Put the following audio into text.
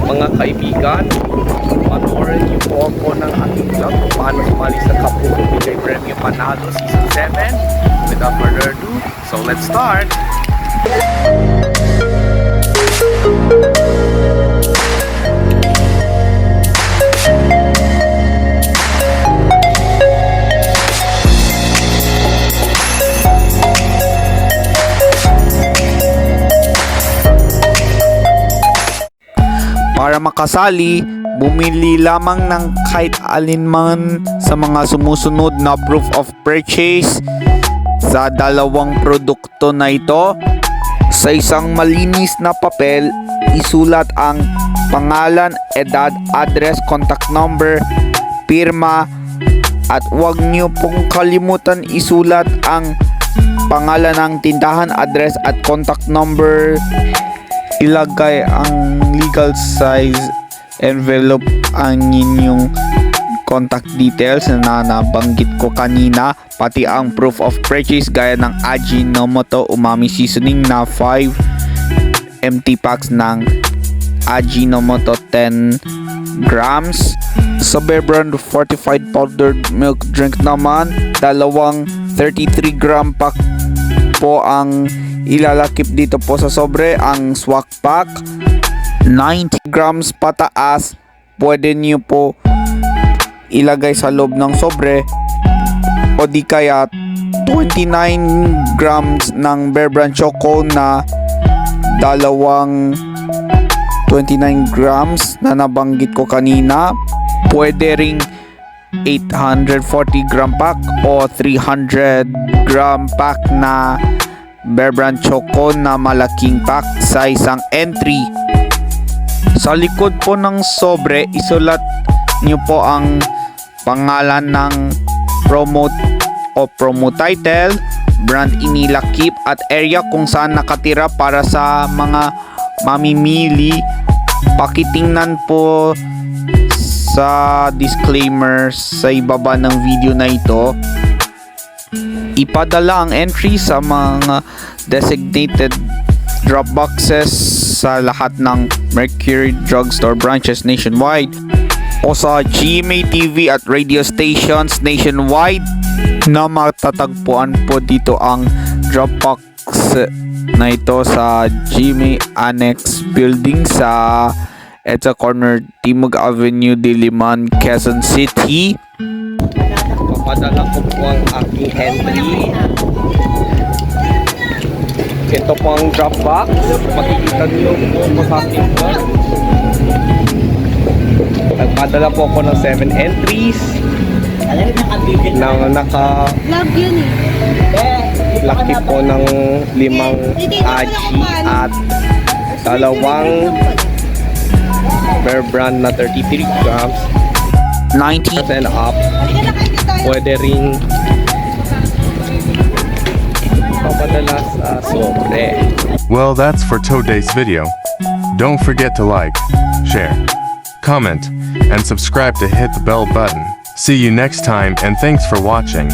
Mga kaibigan, panoorin niyo po ako ng aking vlog kung paano sumali sa Kapuso Bigay Premyo Panalo Season 7. Without further ado, so let's start! Para makasali, bumili lamang ng kahit alinman sa mga sumusunod na proof of purchase sa dalawang produkto na ito. Sa isang malinis na papel, isulat ang pangalan, edad, address, contact number, pirma, at huwag niyo pong kalimutan isulat ang pangalan ng tindahan, address, at contact number. Ilagay ang legal size envelope ang inyong contact details na nabanggit ko kanina, pati ang proof of purchase gaya ng Ajinomoto Umami Seasoning na 5 empty packs ng Ajinomoto 10 grams. Sa Bear Brand fortified powdered milk drink naman, dalawang 33 gram pack po ang ilalakip dito po sa sobre. Ang swak pack 90 grams pataas, pwede niyo po ilagay sa loob ng sobre, o di kaya 29 grams ng Bear Brand Choco na dalawang 29 grams na nabanggit ko kanina. Pwede ring 840 gram pack o 300 gram pack na Bear Brand Choco na malaking pack sa isang entry. Sa likod po ng sobre, isulat nyo po ang pangalan ng promo o promo title, brand inilakip, at area kung saan nakatira para sa mga mamimili. Pakitingnan po sa disclaimer sa ibaba ng video na ito. Ipadala ang entry sa mga designated drop boxes sa lahat ng Mercury Drugstore branches nationwide o sa GMA TV at radio stations nationwide na matatagpuan po dito ang drop box na ito sa GMA Annex Building sa EDSA Corner, Timog Avenue, Diliman, Quezon City. Papadala ko po ang aking entry. Ito po ang drop box. Makikita niyo po po sa aking vlog. Nagpadala po ako ng 7 entries na Vlog yun laki po ng 5 aji at dalawang Bear Brand na 33 grams 90% up. Pwede ring papadala sa sobre. Well, that's for today's video. Don't forget to like, share, comment, and subscribe to hit the bell button. See you next time, and thanks for watching.